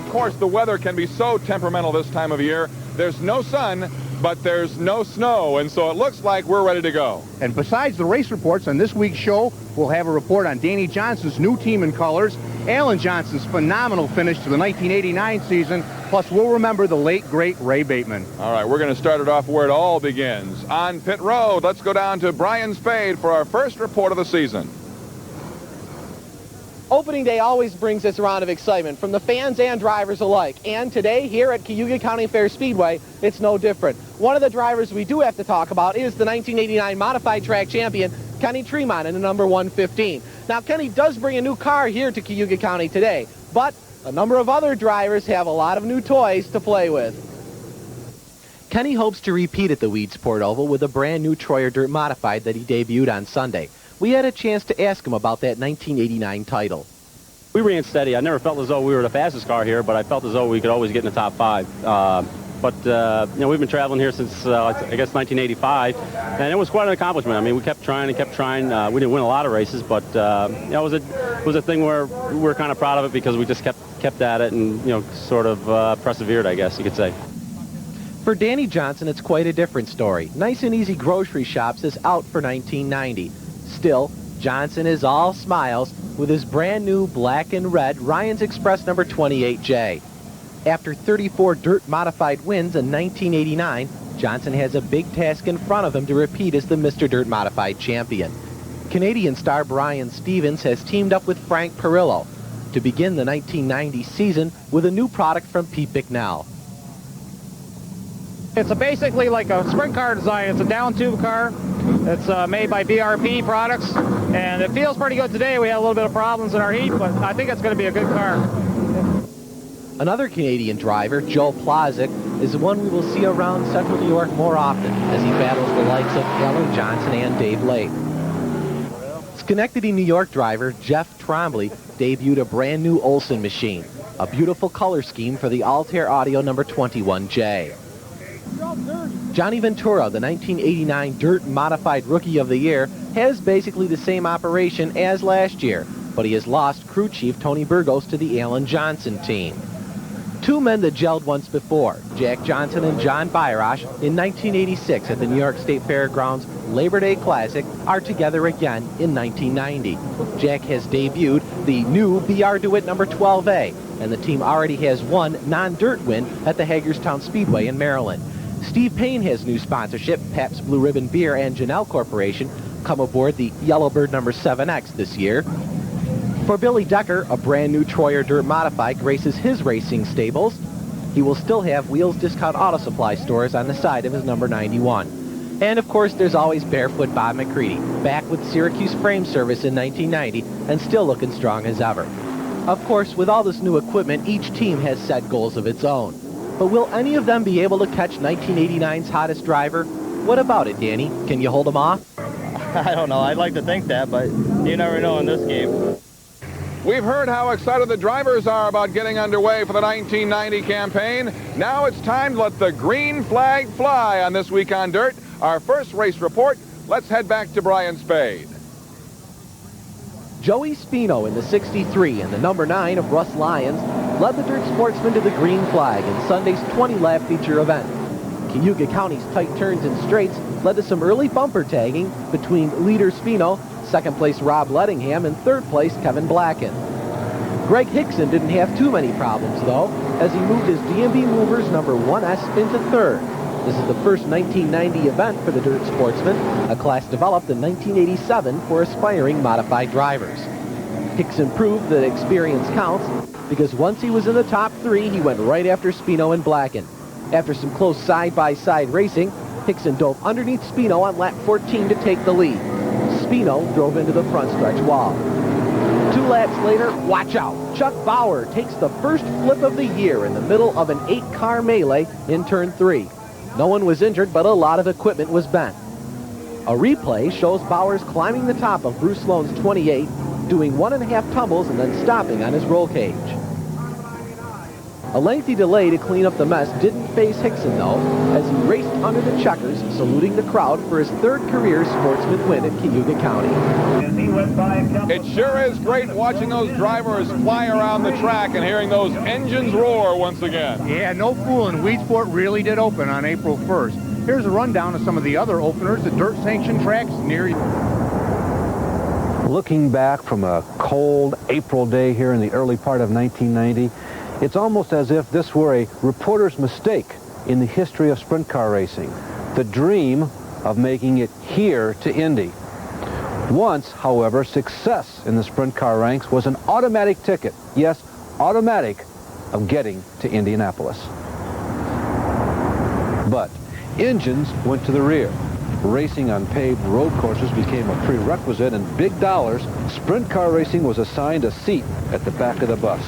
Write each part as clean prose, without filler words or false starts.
of course, the weather can be so temperamental this time of year. There's no sun, but there's no snow, and so it looks like we're ready to go. And besides the race reports on this week's show, we'll have a report on Danny Johnson's new team in colors, Alan Johnson's phenomenal finish to the 1989 season, plus we'll remember the late, great Ray Bateman. All right, we're going to start it off where it all begins. On pit road, let's go down to Brian Spade for our first report of the season. Opening day always brings this round of excitement from the fans and drivers alike. And today, here at Cayuga County Fair Speedway, it's no different. One of the drivers we do have to talk about is the 1989 Modified Track Champion, Kenny Tremont, in the number 115. Now, Kenny does bring a new car here to Cayuga County today, but a number of other drivers have a lot of new toys to play with. Kenny hopes to repeat at the Weedsport Oval with a brand new Troyer Dirt Modified that he debuted on Sunday. We had a chance to ask him about that 1989 title. We ran steady. I never felt as though we were the fastest car here, but I felt as though we could always get in the top 5. You know, we've been traveling here since, I guess, 1985, and it was quite an accomplishment. I mean, we kept trying and kept trying. We didn't win a lot of races, but you know, it was a thing where we were kind of proud of it because we just kept at it and, you know, sort of persevered, I guess you could say. For Danny Johnson, it's quite a different story. Nice and Easy Grocery Shops is out for 1990. Still, Johnson is all smiles with his brand new black and red Ryan's Express number 28J. After 34 dirt modified wins in 1989, Johnson has a big task in front of him to repeat as the Mr. Dirt Modified champion. Canadian star Brian Stevens has teamed up with Frank Perillo to begin the 1990 season with a new product from Pete Bicknell. It's basically like a sprint car design. It's a down tube car. It's made by BRP products, and it feels pretty good today. We had a little bit of problems in our heat, but I think it's going to be a good car. Another Canadian driver, Joe Plazik, is one we will see around Central New York more often as he battles the likes of Alan Johnson and Dave Lake. Schenectady, New York driver Jeff Trombley debuted a brand new Olsen machine, a beautiful color scheme for the Altair Audio number 21J. Johnny Ventura, the 1989 Dirt Modified Rookie of the Year, has basically the same operation as last year, but he has lost crew chief Tony Burgos to the Alan Johnson team. Two men that gelled once before, Jack Johnson and John Byrosh, in 1986 at the New York State Fairgrounds Labor Day Classic, are together again in 1990. Jack has debuted the new BR DeWitt number 12A, and the team already has one non-dirt win at the Hagerstown Speedway in Maryland. Steve Payne has new sponsorship. Pabst Blue Ribbon Beer and Janelle Corporation come aboard the Yellowbird number 7X this year. For Billy Decker, a brand new Troyer Dirt Modified graces his racing stables. He will still have Wheels Discount Auto Supply stores on the side of his number 91. And of course, there's always Barefoot Bob McCready, back with Syracuse Frame Service in 1990 and still looking strong as ever. Of course, with all this new equipment, each team has set goals of its own. But will any of them be able to catch 1989's hottest driver? What about it, Danny? Can you hold him off? I don't know. I'd like to think that, but you never know in this game. We've heard how excited the drivers are about getting underway for the 1990 campaign. Now it's time to let the green flag fly on This Week on Dirt. Our first race report. Let's head back to Brian Spade. Joey Spino in the 63 and the number 9 of Russ Lyons led the Dirt Sportsman to the green flag in Sunday's 20-lap feature event. Cayuga County's tight turns and straights led to some early bumper tagging between leader Spino, second place Rob Lettingham, and third place Kevin Blacken. Greg Hickson didn't have too many problems, though, as he moved his D&B Movers number 1S into third. This is the first 1990 event for the Dirt Sportsman, a class developed in 1987 for aspiring modified drivers. Hickson proved that experience counts, because once he was in the top 3, he went right after Spino and Blacken. After some close side-by-side racing, Hickson dove underneath Spino on lap 14 to take the lead. Spino drove into the front stretch wall. 2 laps later, watch out, Chuck Bauer takes the first flip of the year in the middle of an 8-car melee in turn 3. No one was injured, but a lot of equipment was bent. A replay shows Bowers climbing the top of Bruce Sloan's 28, doing 1.5 tumbles and then stopping on his roll cage. A lengthy delay to clean up the mess didn't faze Hickson, though, as he raced under the checkers, saluting the crowd for his third career sportsman win at Cayuga County. It sure is great watching those drivers fly around the track and hearing those engines roar once again. Yeah, no fooling. Weedsport really did open on April 1st. Here's a rundown of some of the other openers at dirt-sanctioned tracks near you. Looking back from a cold April day here in the early part of 1990, it's almost as if this were a reporter's mistake in the history of sprint car racing. The dream of making it here to Indy. Once, however, success in the sprint car ranks was an automatic ticket, yes, automatic, of getting to Indianapolis. But engines went to the rear. Racing on paved road courses became a prerequisite, and big dollars, sprint car racing was assigned a seat at the back of the bus.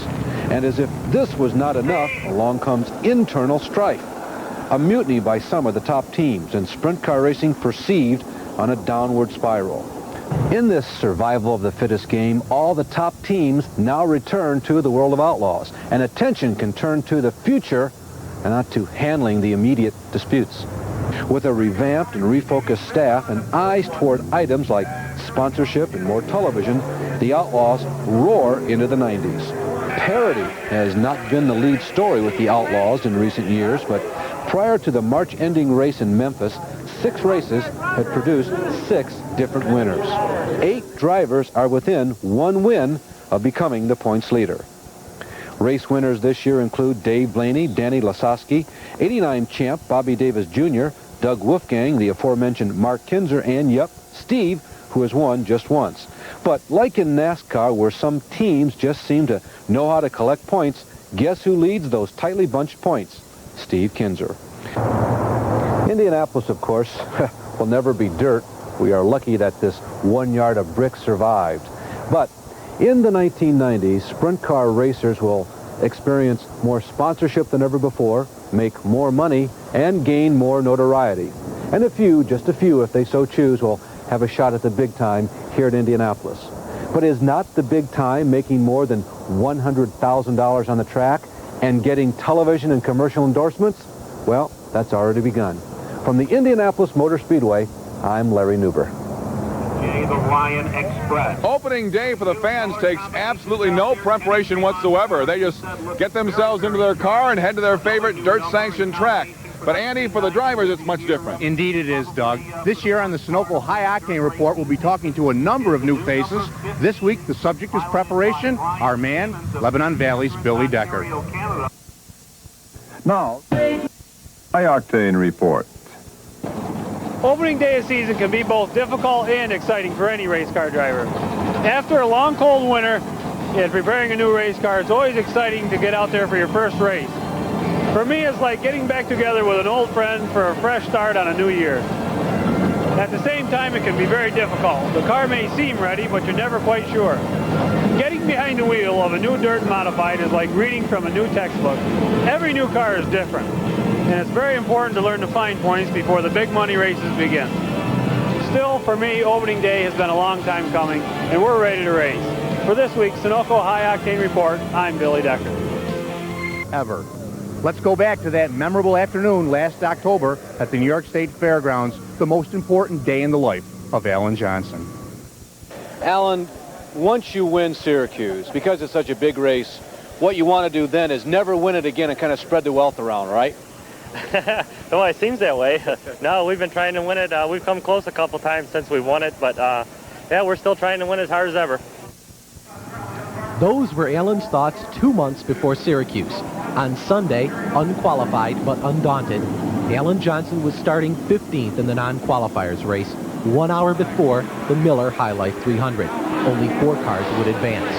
And as if this was not enough, along comes internal strife. A mutiny by some of the top teams, and sprint car racing perceived on a downward spiral. In this survival of the fittest game, all the top teams now return to the world of outlaws, and attention can turn to the future and not to handling the immediate disputes. With a revamped and refocused staff and eyes toward items like sponsorship and more television, the Outlaws roar into the 90s. Parity has not been the lead story with the Outlaws in recent years, but prior to the March-ending race in Memphis, 6 races had produced 6 different winners. 8 drivers are within 1 win of becoming the points leader. Race winners this year include Dave Blaney, Danny Lasowski, '89 champ Bobby Davis Jr., Doug Wolfgang, the aforementioned Mark Kinzer, and, yep, Steve, who has won just once. But like in NASCAR, where some teams just seem to know how to collect points, guess who leads those tightly bunched points? Steve Kinzer. Indianapolis, of course, will never be dirt. We are lucky that this 1 yard of brick survived. But in the 1990s, sprint car racers will experience more sponsorship than ever before, make more money, and gain more notoriety. And a few, just a few if they so choose, will have a shot at the big time here at Indianapolis. But is not the big time making more than $100,000 on the track and getting television and commercial endorsements? Well, that's already begun. From the Indianapolis Motor Speedway, I'm Larry Newber. The Lion Express. Opening day for the fans takes absolutely no preparation whatsoever. They just get themselves into their car and head to their favorite dirt-sanctioned track. But Andy, for the drivers, it's much different. Indeed it is, Doug. This year on the Sunoco High Octane Report, we'll be talking to a number of new faces. This week, the subject is preparation. Our man, Lebanon Valley's Billy Decker. Now, High Octane Report. Opening day of season can be both difficult and exciting for any race car driver. After a long cold winter and preparing a new race car, it's always exciting to get out there for your first race. For me, it's like getting back together with an old friend for a fresh start on a new year. At the same time, it can be very difficult. The car may seem ready, but you're never quite sure. Getting behind the wheel of a new dirt modified is like reading from a new textbook. Every new car is different, and it's very important to learn the fine points before the big money races begin. Still, for me, opening day has been a long time coming, and we're ready to race. For this week's Sunoco High Octane Report, I'm Billy Decker. Ever. Let's go back to that memorable afternoon last October at the New York State Fairgrounds, the most important day in the life of Alan Johnson. Alan, once you win Syracuse, because it's such a big race, what you want to do then is never win it again and kind of spread the wealth around, right? Well, it seems that way. No, we've been trying to win it. We've come close a couple times since we won it, but yeah, we're still trying to win as hard as ever. Those were Alan's thoughts 2 months before Syracuse. On Sunday, unqualified but undaunted, Alan Johnson was starting 15th in the non-qualifiers race, 1 hour before the Miller High Life 300. Only 4 cars would advance.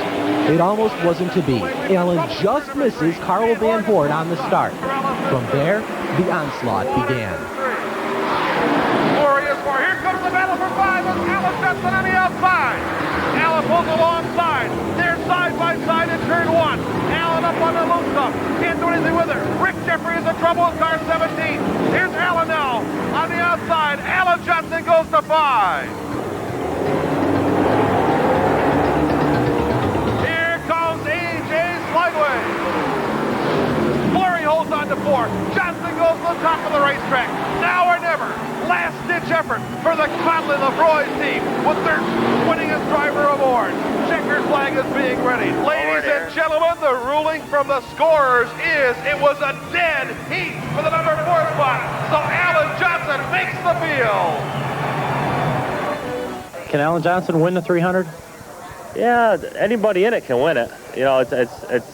It almost wasn't to be. Alan just misses Carl Van Hoort on the start. From there, the onslaught began. Glorious for here comes the battle for 5 with Alan Johnson on the outside. Alan pulls alongside. They're side by side in turn 1. Alan up on the loose stuff. Can't do anything with it. Rick Jeffrey is in trouble with car 17. Here's Alan now on the outside. Alan Johnson goes to 5. Here comes A.J. Slideway. on to 4. Johnson goes to the top of the racetrack. Now or never. Last-ditch effort for the Conlon Lefroy team with their winningest driver aboard. Checkered flag is being ready. Ladies and gentlemen, the ruling from the scorers is it was a dead heat for the number 4 spot. So Alan Johnson makes the field. Can Alan Johnson win the 300? Yeah, anybody in it can win it. You know, it's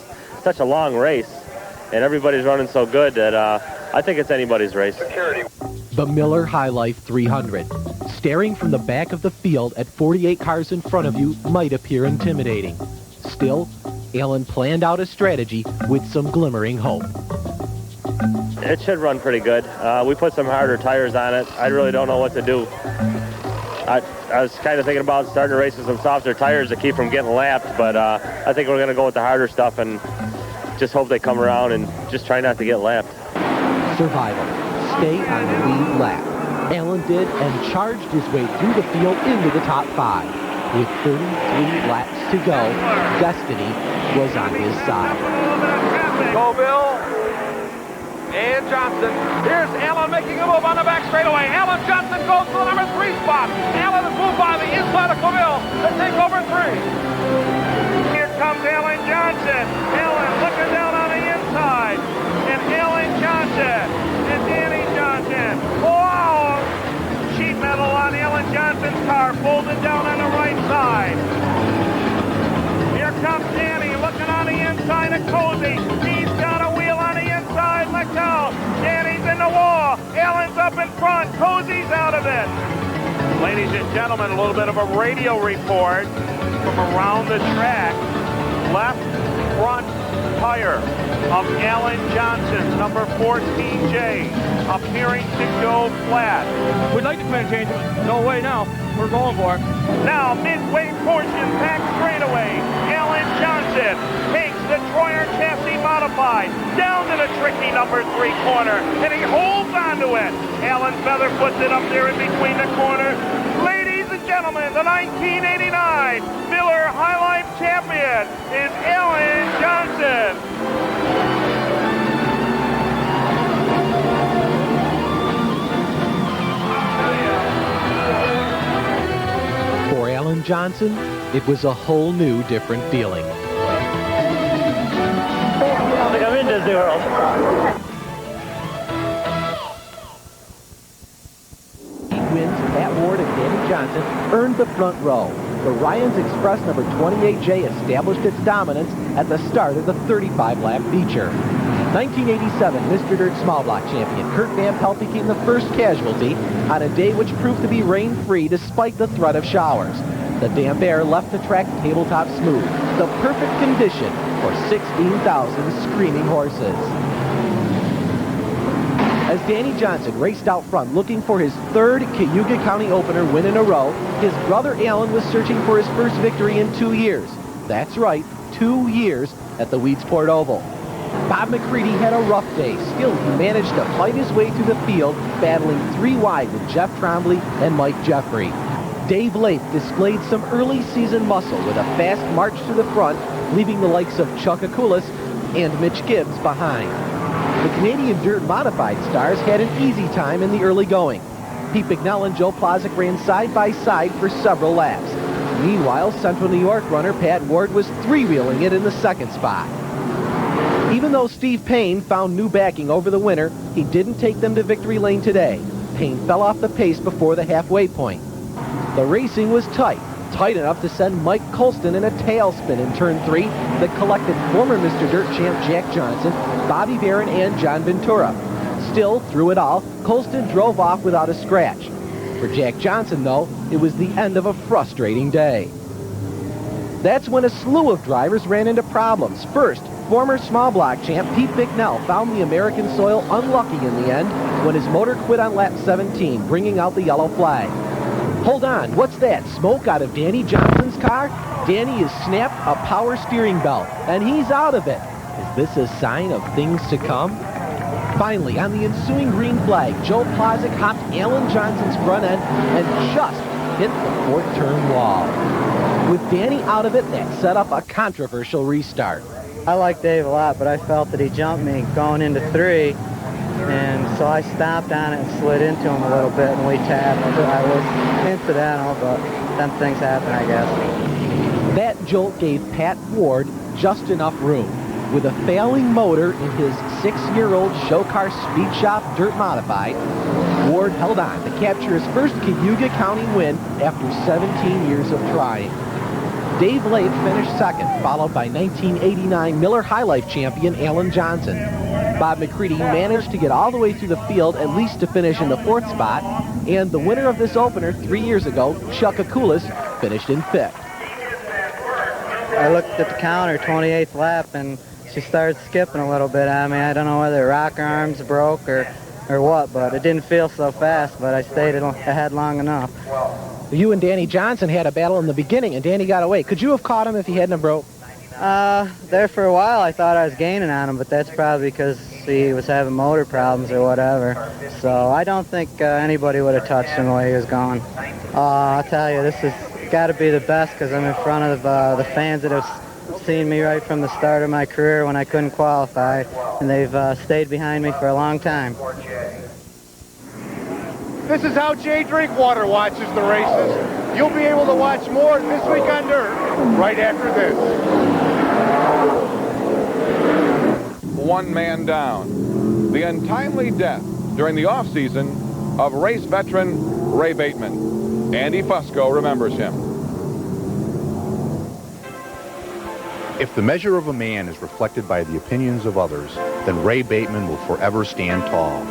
such a long race, and everybody's running so good that I think it's anybody's race. The Miller High Life 300. Staring from the back of the field at 48 cars in front of you might appear intimidating. Still, Alan planned out a strategy with some glimmering hope. It should run pretty good. We put some harder tires on it. I really don't know what to do. I was kind of thinking about starting to race with some softer tires to keep from getting lapped, but I think we're going to go with the harder stuff and just hope they come around and just try not to get lapped. Survival. Stay on the lead lap. Alan did and charged his way through the field into the top 5. With 33 laps to go, destiny was on his side. Go Bill and Johnson. Here's Alan making a move on the back straightaway. Alan Johnson goes to the number 3 spot. Alan is moved by the inside of Claville to take over 3. Here comes Alan Johnson. Alan looking down on the inside. And Alan Johnson and Danny Johnson. Wow! Sheet metal on Alan Johnson's car, folded down on the right side. Here comes Danny looking on the inside of Cozy. He's got a wheel on the inside. Look out. Danny's in the wall. Alan's up in front. Cozy's out of it. Ladies and gentlemen, a little bit of a radio report from around the track. Left front tire of Alan Johnson's number 14J appearing to go flat. We'd like to plan a change, but no way now. We're going for it. Now midway portion back straightaway. Alan Johnson takes the Troyer chassis modified down to the tricky number 3 corner, and he holds onto it. Alan feather puts it up there in between the corners. Ladies and gentlemen, the 1989 Miller High Life champion is Alan Johnson. For Alan Johnson, it was a whole new, different feeling. I think I'm in Disney World. Wins Pat Ward and Danny Johnson earned the front row. The Ryan's Express number 28J established its dominance at the start of the 35-lap feature. 1987 Mr. Dirt Small Block champion Kurt Van Pelt became the first casualty on a day which proved to be rain-free despite the threat of showers. The damp air left the track tabletop smooth, the perfect condition for 16,000 screaming horses. As Danny Johnson raced out front looking for his 3rd Cayuga County opener win in a row, his brother Alan was searching for his first victory in 2 years. That's right, 2 years at the Weedsport Oval. Bob McCready had a rough day. Still, he managed to fight his way through the field, battling 3 wide with Jeff Trombley and Mike Jeffrey. Dave Lape displayed some early season muscle with a fast march to the front, leaving the likes of Chuck Akulis and Mitch Gibbs behind. The Canadian Dirt Modified stars had an easy time in the early going. Pete Bignell and Joe Plazik ran side by side for several laps. Meanwhile, Central New York runner Pat Ward was 3-wheeling it in the 2nd spot. Even though Steve Payne found new backing over the winter, he didn't take them to victory lane today. Payne fell off the pace before the halfway point. The racing was tight enough to send Mike Colston in a tailspin in turn 3 that collected former Mr. Dirt champ Jack Johnson, Bobby Barron, and John Ventura. Still, through it all, Colston drove off without a scratch. For Jack Johnson, though, it was the end of a frustrating day. That's when a slew of drivers ran into problems. First, former small block champ Pete Bignell found the American soil unlucky in the end when his motor quit on lap 17, bringing out the yellow flag. Hold on, what's that? Smoke out of Danny Johnson's car? Danny has snapped a power steering belt, and he's out of it. Is this a sign of things to come? Finally, on the ensuing green flag, Joe Plazik hopped Alan Johnson's front end and just hit the 4th turn wall. With Danny out of it, that set up a controversial restart. I like Dave a lot, but I felt that he jumped me going into 3, and so I stopped on it and slid into him a little bit, and we tapped. I was incidental, but them things happen, I guess. That jolt gave Pat Ward just enough room. With a failing motor in his 6-year-old show car speed shop dirt modified, Ward held on to capture his first Cayuga County win after 17 years of trying. Dave Lake finished second, followed by 1989 Miller High Life champion Alan Johnson. Bob McCready managed to get all the way through the field, at least to finish in the 4th spot, and the winner of this opener 3 years ago, Chuck Akulis, finished in 5th. I looked at the counter, 28th lap, and she started skipping a little bit on me. I don't know whether rocker arms broke or what, but it didn't feel so fast, but I stayed ahead long enough. You and Danny Johnson had a battle in the beginning, and Danny got away. Could you have caught him if he hadn't have broke? There for a while I thought I was gaining on him, but that's probably because he was having motor problems or whatever. So I don't think anybody would have touched him the way he was going. I'll tell you, this has got to be the best because I'm in front of the fans that have seen me right from the start of my career when I couldn't qualify, and they've stayed behind me for a long time. This is how Jay Drinkwater watches the races. You'll be able to watch more This Week on Dirt right after this. One man down. The untimely death during the off-season of race veteran Ray Bateman. Andy Fusco remembers him. If the measure of a man is reflected by the opinions of others, then Ray Bateman will forever stand tall.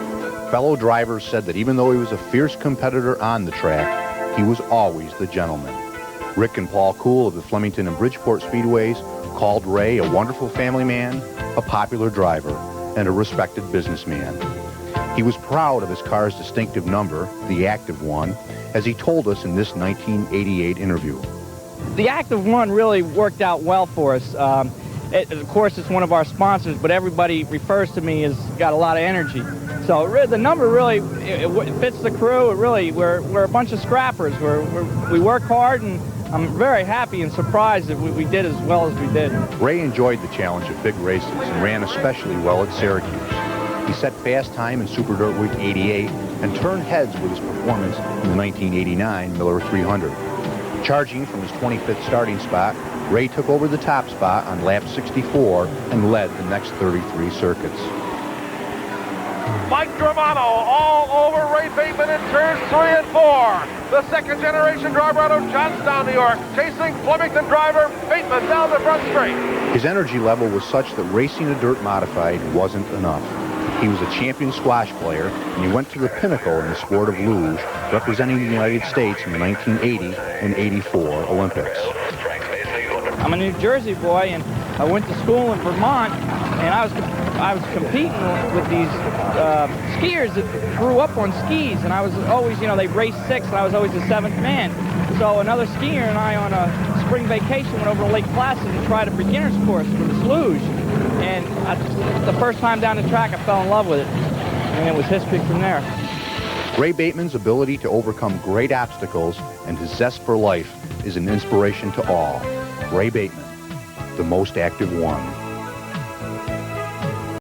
Fellow drivers said that even though he was a fierce competitor on the track, he was always the gentleman. Rick and Paul Cool of the Flemington and Bridgeport Speedways called Ray a wonderful family man, a popular driver, and a respected businessman. He was proud of his car's distinctive number, the Active One, as he told us in this 1988 interview. The Active One really worked out well for us. Of course, it's one of our sponsors, but everybody refers to me as got a lot of energy. So the number really it fits the crew. We're a bunch of scrappers. We work hard, and I'm very happy and surprised that we did as well as we did. Ray enjoyed the challenge of big races and ran especially well at Syracuse. He set fast time in Super Dirt Week 88 and turned heads with his performance in the 1989 Miller 300. Charging from his 25th starting spot, Ray took over the top spot on lap 64 and led the next 33 circuits. Mike Tremont all over Ray Bateman in turns 3 and 4. The second-generation driver out of Johnstown, New York, chasing Flemington driver Bateman down the front straight. His energy level was such that racing a dirt modified wasn't enough. He was a champion squash player, and he went to the pinnacle in the sport of luge, representing the United States in the 1980 and 84 Olympics. I'm a New Jersey boy, and I went to school in Vermont, and I was competing with these skiers that grew up on skis, and I was always, they raced 6, and I was always the 7th man. So another skier and I on a spring vacation went over to Lake Placid and tried a beginner's course for this luge. And the first time down the track, I fell in love with it, and it was history from there. Ray Bateman's ability to overcome great obstacles and his zest for life is an inspiration to all. Ray Bateman, the most active one.